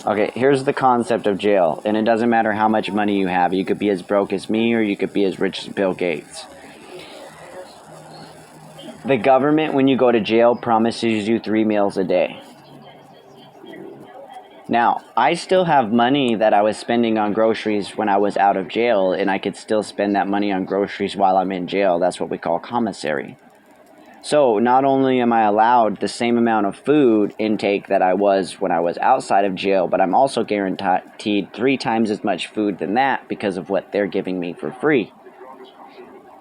Okay, here's the concept of jail, and it doesn't matter how much money you have. You could be as broke as me, or you could be as rich as Bill Gates. The government, when you go to jail, promises you 3 meals a day. Now, I still have money that I was spending on groceries when I was out of jail, and I could still spend that money on groceries while I'm in jail. That's what we call commissary. So, not only am I allowed the same amount of food intake that I was when I was outside of jail, but I'm also guaranteed 3 times as much food than that because of what they're giving me for free.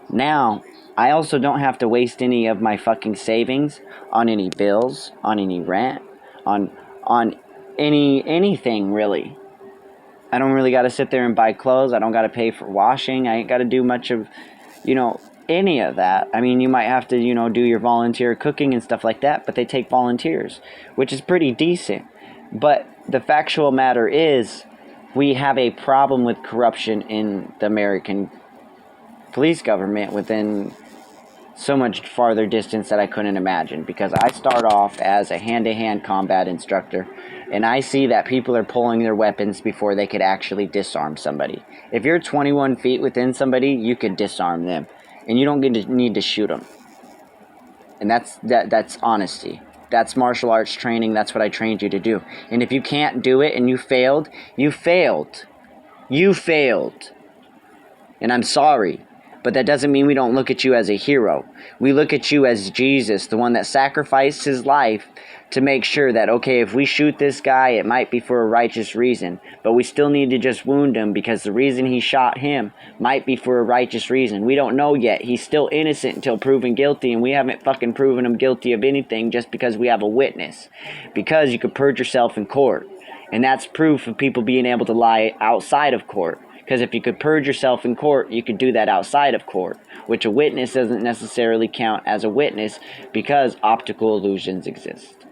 Now, I also don't have to waste any of my fucking savings on any bills, on any rent, on anything really. I don't really got to sit there and buy clothes. I don't got to pay for washing. I ain't got to do much of, any of that. I mean, you might have to, do your volunteer cooking and stuff like that, but they take volunteers, which is pretty decent. But the factual matter is, we have a problem with corruption in the American police government within so much farther distance that I couldn't imagine, because I start off as a hand-to-hand combat instructor, and I see that people are pulling their weapons before they could actually disarm somebody. If you're 21 feet within somebody, you could disarm them, and you don't need to shoot them. And that's honesty. That's martial arts training. That's what I trained you to do. And if you can't do it and you failed, you failed. You failed. And I'm sorry. But that doesn't mean we don't look at you as a hero. We look at you as Jesus, the one that sacrificed his life to make sure that, okay, if we shoot this guy, it might be for a righteous reason. But we still need to just wound him because the reason he shot him might be for a righteous reason. We don't know yet. He's still innocent until proven guilty, and we haven't fucking proven him guilty of anything just because we have a witness. Because you could purge yourself in court. And that's proof of people being able to lie outside of court. Because if you could purge yourself in court, you could do that outside of court, which a witness doesn't necessarily count as a witness because optical illusions exist.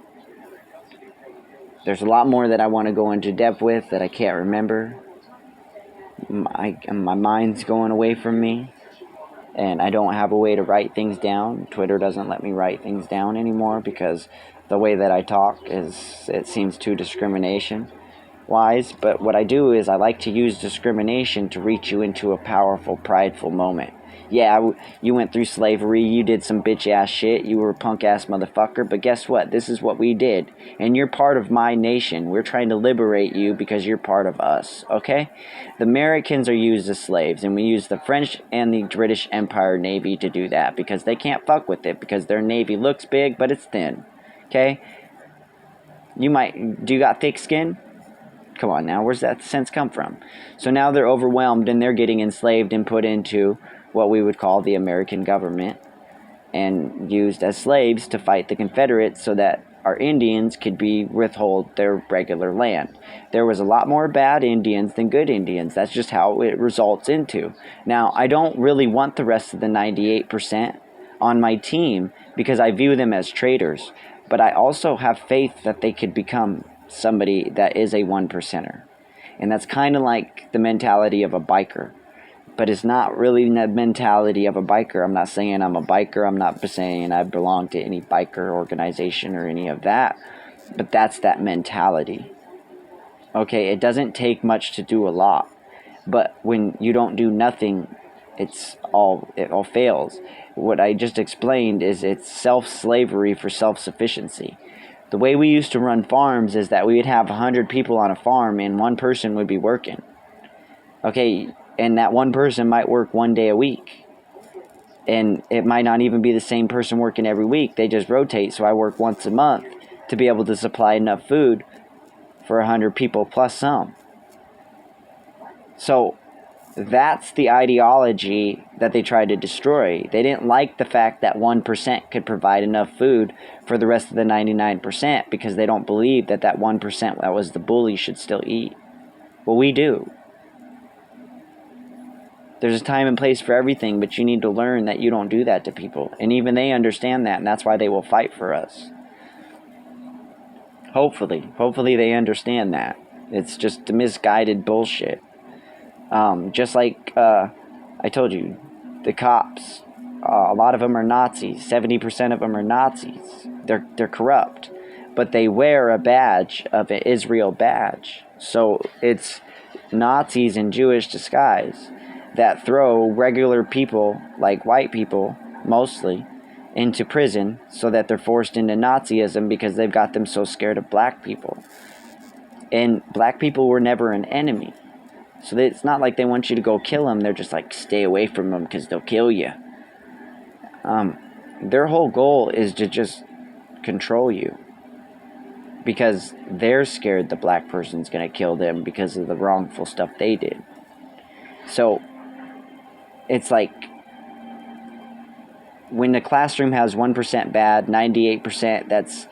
There's a lot more that I want to go into depth with that I can't remember. My mind's going away from me, and I don't have a way to write things down. Twitter doesn't let me write things down anymore because the way that I talk it seems too discrimination wise, but what I do is I like to use discrimination to reach you into a powerful, prideful moment. Yeah, you went through slavery, you did some bitch-ass shit, you were a punk-ass motherfucker, but guess what? This is what we did, and you're part of my nation. We're trying to liberate you because you're part of us, okay? The Americans are used as slaves, and we use the French and the British Empire Navy to do that because they can't fuck with it because their navy looks big, but it's thin, okay? Do you got thick skin? Come on now, where's that sense come from? So now they're overwhelmed and they're getting enslaved and put into what we would call the American government and used as slaves to fight the Confederates so that our Indians could withhold their regular land. There was a lot more bad Indians than good Indians. That's just how it results into. Now, I don't really want the rest of the 98% on my team because I view them as traitors, but I also have faith that they could become somebody that is a 1%er. And that's kind of like the mentality of a biker. But it's not really the mentality of a biker. I'm not saying I'm a biker. I'm not saying I belong to any biker organization or any of that. But that's that mentality. Okay, it doesn't take much to do a lot. But when you don't do nothing, it all fails. What I just explained is it's self-slavery for self-sufficiency. The way we used to run farms is that we would have 100 people on a farm and one person would be working. Okay, and that one person might work 1 day a week. And it might not even be the same person working every week. They just rotate, so I work once a month to be able to supply enough food for 100 people plus some. So that's the ideology that they tried to destroy. They didn't like the fact that 1% could provide enough food for the rest of the 99% because they don't believe that 1% that was the bully should still eat. Well, we do. There's a time and place for everything, but you need to learn that you don't do that to people. And even they understand that, and that's why they will fight for us. Hopefully they understand that. It's just a misguided bullshit. Just like I told you, the cops, a lot of them are Nazis. 70% of them are Nazis. They're corrupt. but they wear a badge of an Israel badge. So it's Nazis in Jewish disguise that throw regular people, like white people mostly, into prison so that they're forced into Nazism because they've got them so scared of black people. And black people were never an enemy. So it's not like they want you to go kill them. They're just like, stay away from them because they'll kill you. Their whole goal is to just control you. Because they're scared the black person's going to kill them because of the wrongful stuff they did. So it's like when the classroom has 1% bad, 98% that's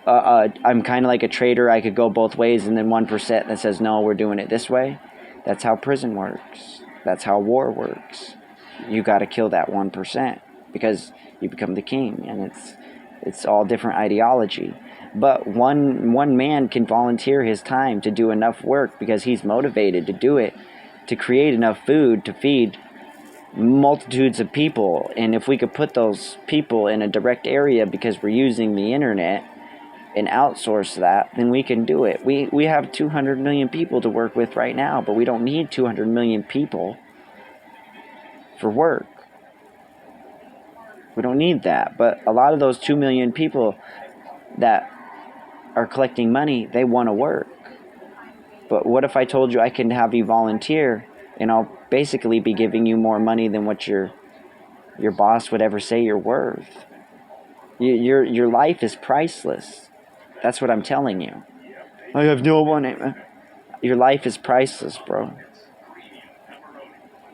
I'm kind of like a traitor, I could go both ways, and then 1% that says, no, we're doing it this way. That's how prison works. That's how war works. You got to kill that 1% because you become the king, and it's all different ideology. But one man can volunteer his time to do enough work because he's motivated to do it, to create enough food to feed multitudes of people. And if we could put those people in a direct area because we're using the internet and outsource that, then we can do it. We have 200 million people to work with right now, but we don't need 200 million people for work. We don't need that. But a lot of those 2 million people that are collecting money, they want to work. But what if I told you I can have you volunteer, and I'll basically be giving you more money than what your boss would ever say you're worth? Your life is priceless. That's what I'm telling you. I have no money. Your life is priceless, bro.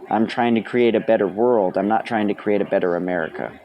I'm trying to create a better world. I'm not trying to create a better America.